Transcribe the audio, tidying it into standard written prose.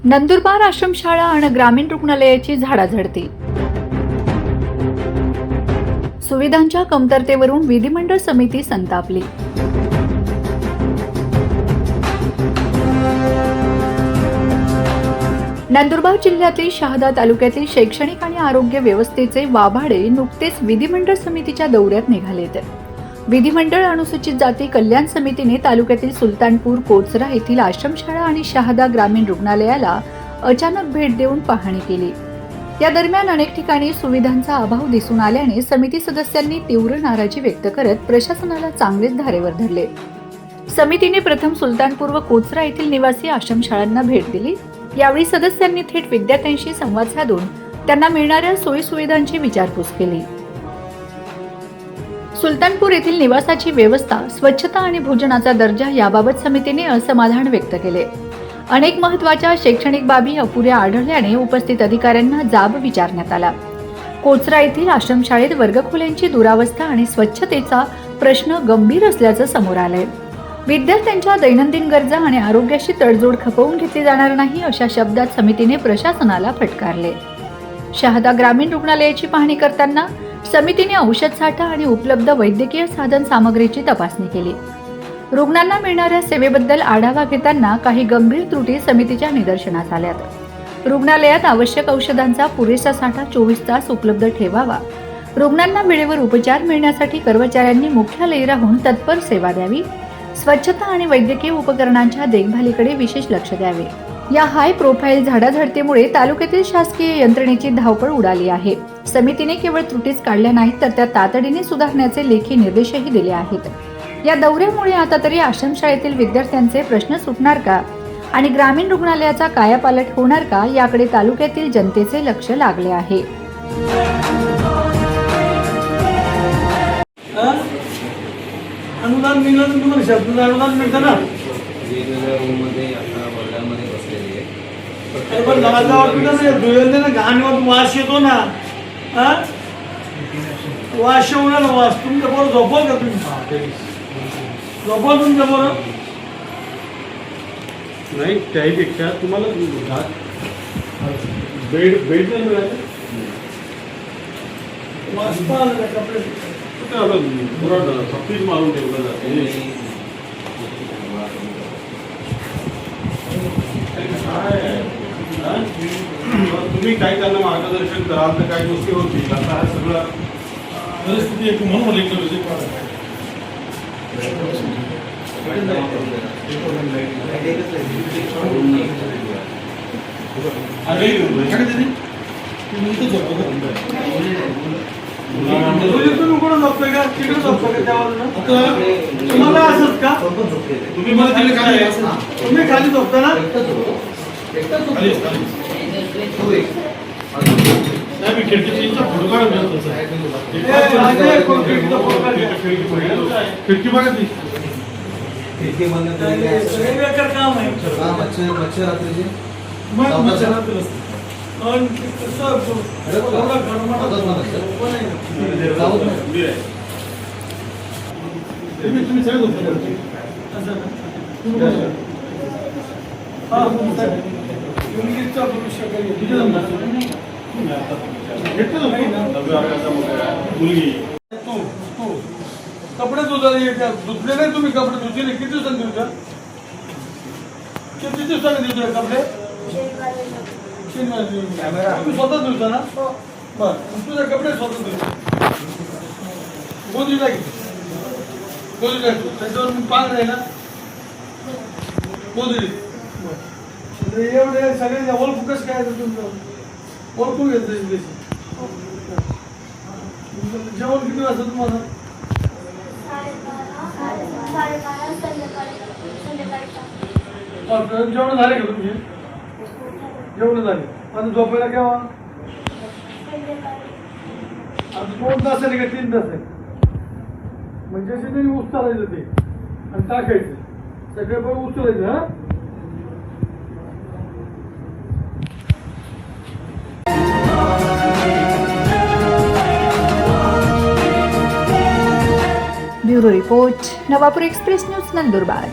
नंदुरबार आश्रमशाळा आणि ग्रामीण रुग्णालयाची झाडाझडती. सुविधांच्या कमतरतेवरून विधिमंडळ समिती संतापली. नंदुरबार जिल्ह्यातील शहादा तालुक्यातील शैक्षणिक आणि आरोग्य व्यवस्थेचे वाभाडे नुकतेच विधिमंडळ समितीच्या दौऱ्यात निघालेत. विधिमंडळ अनुसूचित जाती कल्याण समितीने तालुक्यातील सुलतानपूर कोचरा येथील आश्रमशाळा आणि शहादा ग्रामीण रुग्णालयाला अचानक भेट देऊन पाहणी केली. या दरम्यान अनेक ठिकाणी सुविधांचा अभाव दिसून आल्याने समिती सदस्यांनी तीव्र नाराजी व्यक्त करत प्रशासनाला चांगलेच धारेवर धरले. समितीने प्रथम सुलतानपूर व कोचरा येथील निवासी आश्रमशाळांना भेट दिली. यावेळी सदस्यांनी थेट विद्यार्थ्यांशी संवाद साधून त्यांना मिळणाऱ्या सोयी सुविधांची विचारपूस केली. सुलतानपूर येथील निवासाची व्यवस्था, स्वच्छता आणि भोजनाचा दर्जा याबाबत समितीने असमाधान व्यक्त केले. अनेक महत्त्वाच्या शैक्षणिक बाबी अपुऱ्या आढळल्याने उपस्थित अधिकाऱ्यांना जाब विचारण्यात आला. कोचरा येथील आश्रमशाळेत वर्गखोल्यांची दुरावस्था आणि स्वच्छतेचा प्रश्न गंभीर असल्याचं समोर आलंय. विद्यार्थ्यांच्या दैनंदिन गरजा आणि आरोग्याशी तडजोड खपवून घेतली जाणार नाही अशा शब्दात समितीने प्रशासनाला फटकारले. शहादा ग्रामीण रुग्णालयाची पाहणी करताना समितीने औषध साठा आणि उपलब्ध वैद्यकीय साधन सामग्रीची तपासणी केली. रुग्णांना मिळणाऱ्या सेवेबद्दल आढावा घेताना काही गंभीर त्रुटी समितीच्या निदर्शनास आल्यात. रुग्णालयात आवश्यक औषधांचा पुरेसा साठा 24 तास उपलब्ध ठेवावा. रुग्णांना वेळेवर उपचार मिळण्यासाठी कर्मचाऱ्यांनी मुख्यालयी राहून तत्पर सेवा द्यावी. स्वच्छता आणि वैद्यकीय उपकरणांच्या देखभालीकडे विशेष लक्ष द्यावे. या हाय प्रोफाईल झाडाझडतीमुळे तालुक्यातील शासकीय यंत्रणेची धावपळ उडाली आहे. समितीने केवळ त्रुटीच काढल्या नाहीत तर त्या तातडीने सुधारण्याचे लेखी निर्देशही दिले आहेत. या दौऱ्यामुळे आता तरी आश्रमशाळेतील विद्यार्थ्यांचे प्रश्न सुटणार का आणि ग्रामीण रुग्णालयाचा कायापालट होणार का याकडे तालुक्यातील जनतेचे लक्ष लागले आहे. अनुदान मिळणार तुम्हाला शब्द अनुदान मिळतं ना. वेगवेगळ्या रूममध्ये आता वर्गामध्ये बसलेली आहे. पण गावाला वाटतं धुळेल ना घाणीवर वास येतो ना. वास येऊन वास तुमच्या बरोबर झोपल का तुम्ही? झोपल तुमच्या बरोबर नाही. त्याहीपेक्षा तुम्हाला बेड बेड नाही मिळालं. वास पाहिलं कपडे पुरा सफीज मारून ठेवलं जाते. तुम्ही काही त्यांना मार्गदर्शन कराल तर काही गोष्टी होतील. आता हा सगळं परिस्थिती एक म्हणून मला इकडे विजिट करा. तुम्ही कोण झोपतोय का? तिकडे झोपतोय का? तुम्हाला असंच का? तुम्ही मला तिकडे खाली तुम्ही खाली झोपता ना? खिडकी बघा ती. काम आहे. तुम्ही सगळे झोपता. मुलगी कपडे धुतले नाही तुम्ही? कपडे धुतले किती दिवसांनी धुतले? किती दिवसांनी धुतले कपडे? तुम्ही स्वतः धुता ना? बरं, तुझे कपडे स्वतः धुता. गोदीला गोदीला त्याच्यावर पान आहे ना गोदरी. एवढे सगळे ओळखू कसं काय तुमचं? ओळखून घेतलं. जेवण किती वाजता तुम्हाला? जेवण झाले का तुमचे? जेवण झाले. आता झोपायला केव्हा? आता 2 तास आहे का 3 तास आहे? म्हणजे तरी उचलायचं ते आणि टाकायचं. सगळे पण उचलायचं. हा bureau report, Navapur express news, Nandurbar.